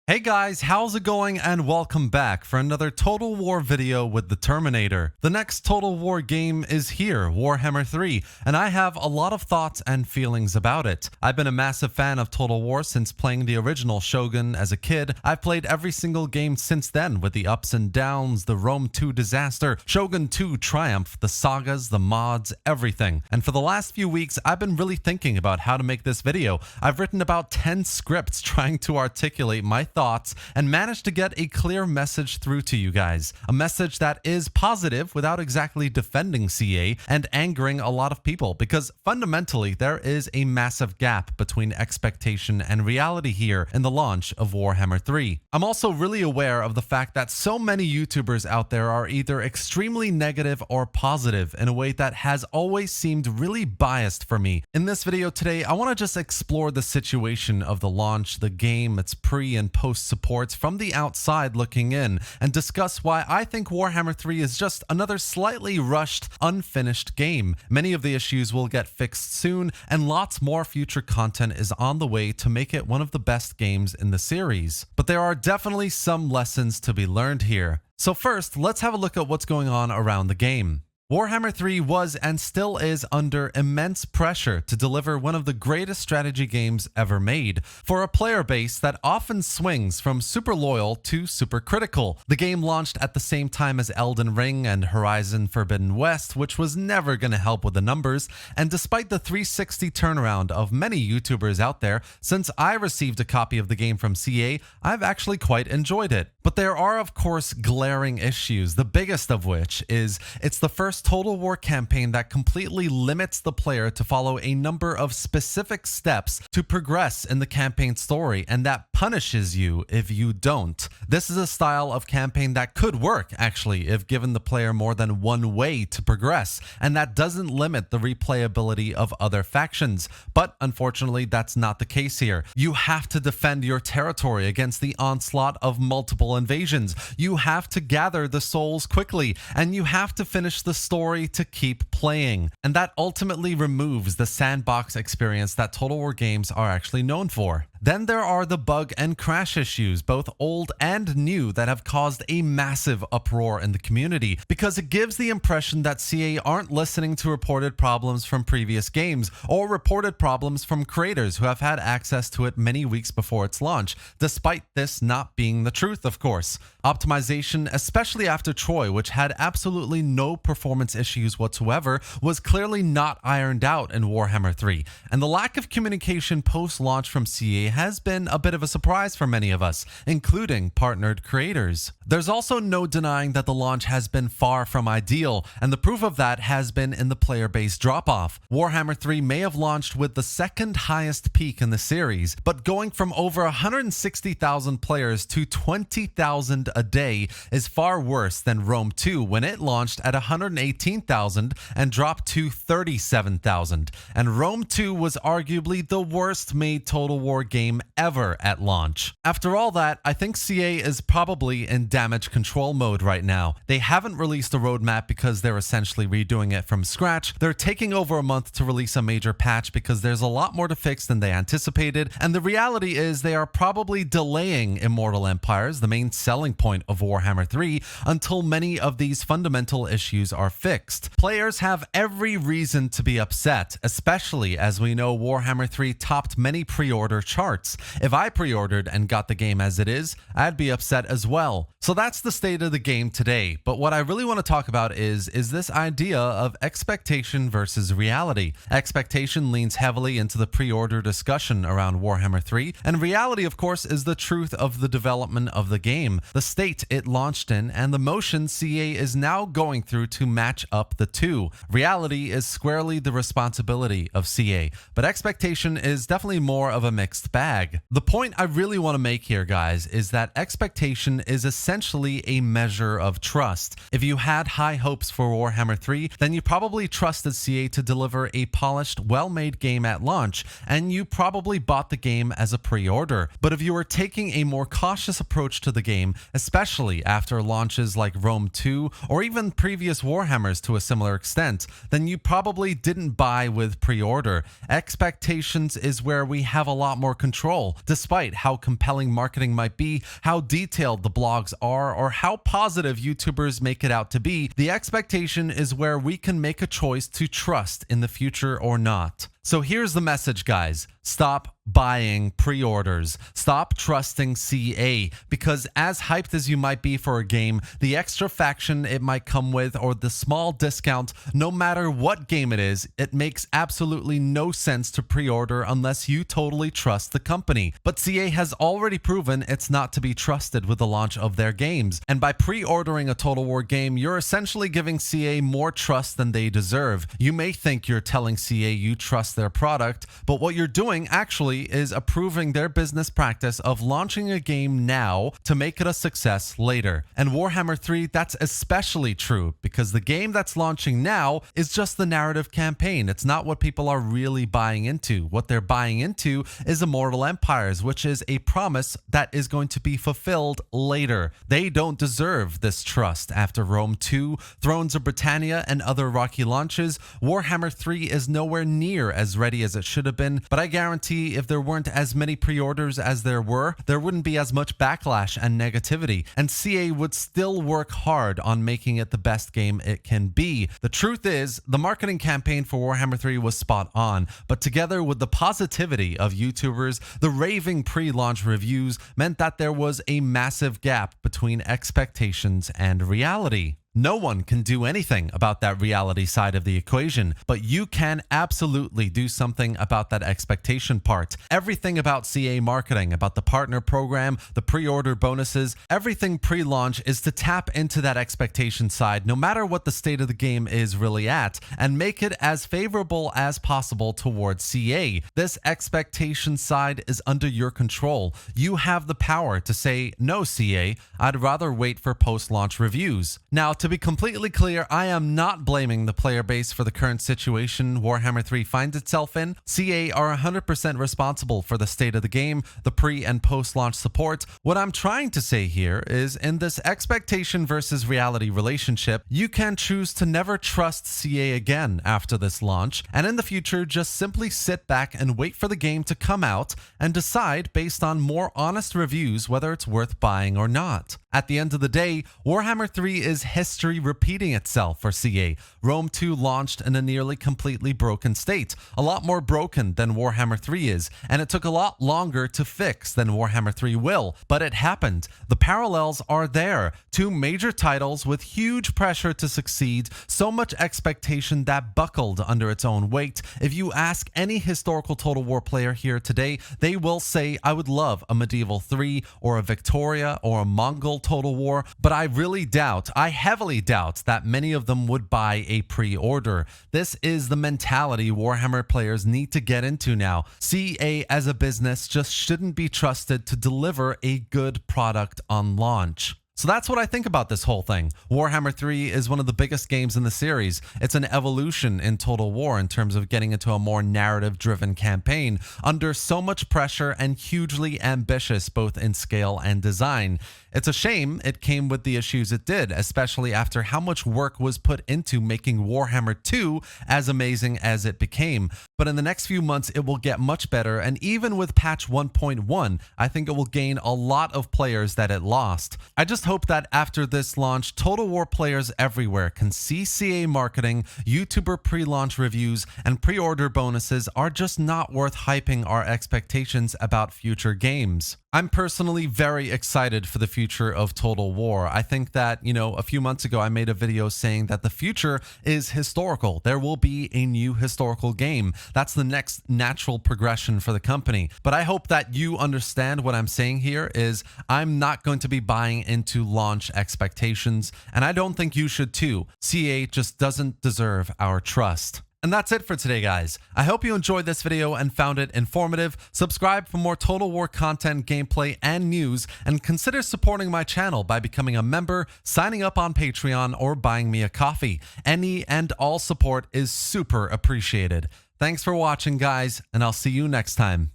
Hey guys, how's it going and welcome back for another Total War video with the Terminator. The next Total War game is here, Warhammer 3, and I have a lot of thoughts and feelings about it. I've been a massive fan of Total War since playing the original Shogun as a kid. I've played every single game since then with the ups and downs, the Rome 2 disaster, Shogun 2 triumph, the sagas, the mods, everything. And for the last few weeks, I've been really thinking about how to make this video. I've written about 10 scripts trying to articulate my thoughts and managed to get a clear message through to you guys. A message that is positive without exactly defending CA and angering a lot of people, because fundamentally there is a massive gap between expectation and reality here in the launch of Warhammer 3. I'm also really aware of the fact that so many YouTubers out there are either extremely negative or positive in a way that has always seemed really biased for me. In this video today, I want to just explore the situation of the launch, the game, its pre and post supports from the outside looking in, and discuss why I think Warhammer 3 is just another slightly rushed, unfinished game. Many of the issues will get fixed soon, and lots more future content is on the way to make it one of the best games in the series. But there are definitely some lessons to be learned here. So first, let's have a look at what's going on around the game. Warhammer 3 was and still is under immense pressure to deliver one of the greatest strategy games ever made, for a player base that often swings from super loyal to super critical. The game launched at the same time as Elden Ring and Horizon Forbidden West, which was never going to help with the numbers, and despite the 360 turnaround of many YouTubers out there, since I received a copy of the game from CA, I've actually quite enjoyed it. But there are of course glaring issues, the biggest of which is it's the first Total War campaign that completely limits the player to follow a number of specific steps to progress in the campaign story, and that punishes you if you don't. This is a style of campaign that could work actually if given the player more than one way to progress, and that doesn't limit the replayability of other factions. But unfortunately that's not the case here. You have to defend your territory against the onslaught of multiple invasions. You have to gather the souls quickly, and you have to finish the story to keep playing. And that ultimately removes the sandbox experience that Total War games are actually known for. Then there are the bug and crash issues, both old and new, that have caused a massive uproar in the community, because it gives the impression that CA aren't listening to reported problems from previous games, or reported problems from creators who have had access to it many weeks before its launch, despite this not being the truth, of course. Optimization, especially after Troy, which had absolutely no performance issues whatsoever, was clearly not ironed out in Warhammer 3, and the lack of communication post-launch from CA has been a bit of a surprise for many of us, including partnered creators. There's also no denying that the launch has been far from ideal, and the proof of that has been in the player base drop-off. Warhammer 3 may have launched with the second highest peak in the series, but going from over 160,000 players to 20,000 a day is far worse than Rome 2 when it launched at 118,000 and dropped to 37,000. And Rome 2 was arguably the worst made Total War game ever at launch. After all that, I think CA is probably in damage control mode right now. They haven't released a roadmap because they're essentially redoing it from scratch. They're taking over a month to release a major patch because there's a lot more to fix than they anticipated, and the reality is they are probably delaying Immortal Empires, the main selling point of Warhammer 3, until many of these fundamental issues are fixed. Players have every reason to be upset, especially as we know Warhammer 3 topped many pre-order charts. If I pre-ordered and got the game as it is, I'd be upset as well. So that's the state of the game today. But what I really want to talk about is this idea of expectation versus reality. Expectation leans heavily into the pre-order discussion around Warhammer 3, and reality, of course, is the truth of the development of the game, the state it launched in, and the motion CA is now going through to match up the two. Reality is squarely the responsibility of CA, but expectation is definitely more of a mixed bag. The point I really want to make here, guys, is that expectation is essentially a measure of trust. If you had high hopes for Warhammer 3, then you probably trusted CA to deliver a polished, well-made game at launch, and you probably bought the game as a pre-order. But if you were taking a more cautious approach to the game, especially after launches like Rome 2 or even previous Warhammers to a similar extent, then you probably didn't buy with pre-order. Expectations is where we have a lot more control control. Despite how compelling marketing might be, how detailed the blogs are, or how positive YouTubers make it out to be, the expectation is where we can make a choice to trust in the future or not. So here's the message, guys. Stop buying pre-orders. Stop trusting CA, because as hyped as you might be for a game, the extra faction it might come with or the small discount, no matter what game it is, it makes absolutely no sense to pre-order unless you totally trust the company. But CA has already proven it's not to be trusted with the launch of their games. And by pre-ordering a Total War game, you're essentially giving CA more trust than they deserve. You may think you're telling CA you trust their product, but what you're doing actually is approving their business practice of launching a game now to make it a success later. And Warhammer 3, that's especially true because the game that's launching now is just the narrative campaign. It's not what people are really buying into. What they're buying into is Immortal Empires, which is a promise that is going to be fulfilled later. They don't deserve this trust. After Rome 2, Thrones of Britannia, and other rocky launches, Warhammer 3 is nowhere near as ready as it should have been, but I guarantee if there weren't as many pre-orders as there were, there wouldn't be as much backlash and negativity, and CA would still work hard on making it the best game it can be. The truth is, the marketing campaign for Warhammer 3 was spot on, but together with the positivity of YouTubers, the raving pre-launch reviews meant that there was a massive gap between expectations and reality. No one can do anything about that reality side of the equation, but you can absolutely do something about that expectation part. Everything about CA marketing, about the partner program, the pre-order bonuses, everything pre-launch is to tap into that expectation side, no matter what the state of the game is really at, and make it as favorable as possible towards CA. This expectation side is under your control. You have the power to say, no, CA, I'd rather wait for post-launch reviews. Now, to be completely clear, I am not blaming the player base for the current situation Warhammer 3 finds itself in. CA are 100% responsible for the state of the game, the pre- and post-launch support. What I'm trying to say here is, in this expectation versus reality relationship, you can choose to never trust CA again after this launch, and in the future just simply sit back and wait for the game to come out and decide based on more honest reviews whether it's worth buying or not. At the end of the day, Warhammer 3 is history repeating itself for CA. Rome 2 launched in a nearly completely broken state, a lot more broken than Warhammer 3 is, and it took a lot longer to fix than Warhammer 3 will, but it happened. The parallels are there. Two major titles with huge pressure to succeed, so much expectation that buckled under its own weight. If you ask any historical Total War player here today, they will say, I would love a Medieval 3 or a Victoria or a Mongol Total War, but I heavily doubt that many of them would buy a pre-order. This is the mentality Warhammer players need to get into now. CA as a business just shouldn't be trusted to deliver a good product on launch. So that's what I think about this whole thing. Warhammer 3 is one of the biggest games in the series. It's an evolution in Total War in terms of getting into a more narrative-driven campaign under so much pressure and hugely ambitious both in scale and design. It's a shame it came with the issues it did, especially after how much work was put into making Warhammer 2 as amazing as it became. But in the next few months, it will get much better, and even with patch 1.1, I think it will gain a lot of players that it lost. I just hope that after this launch, Total War players everywhere can see CA marketing, YouTuber pre-launch reviews, and pre-order bonuses are just not worth hyping our expectations about future games. I'm personally very excited for the future of Total War. I think that, a few months ago I made a video saying that the future is historical. There will be a new historical game. That's the next natural progression for the company. But I hope that you understand what I'm saying here is I'm not going to be buying into launch expectations, and I don't think you should too. CA just doesn't deserve our trust. And that's it for today, guys. I hope you enjoyed this video and found it informative. Subscribe for more Total War content, gameplay, and news, and consider supporting my channel by becoming a member, signing up on Patreon, or buying me a coffee. Any and all support is super appreciated. Thanks for watching, guys, and I'll see you next time.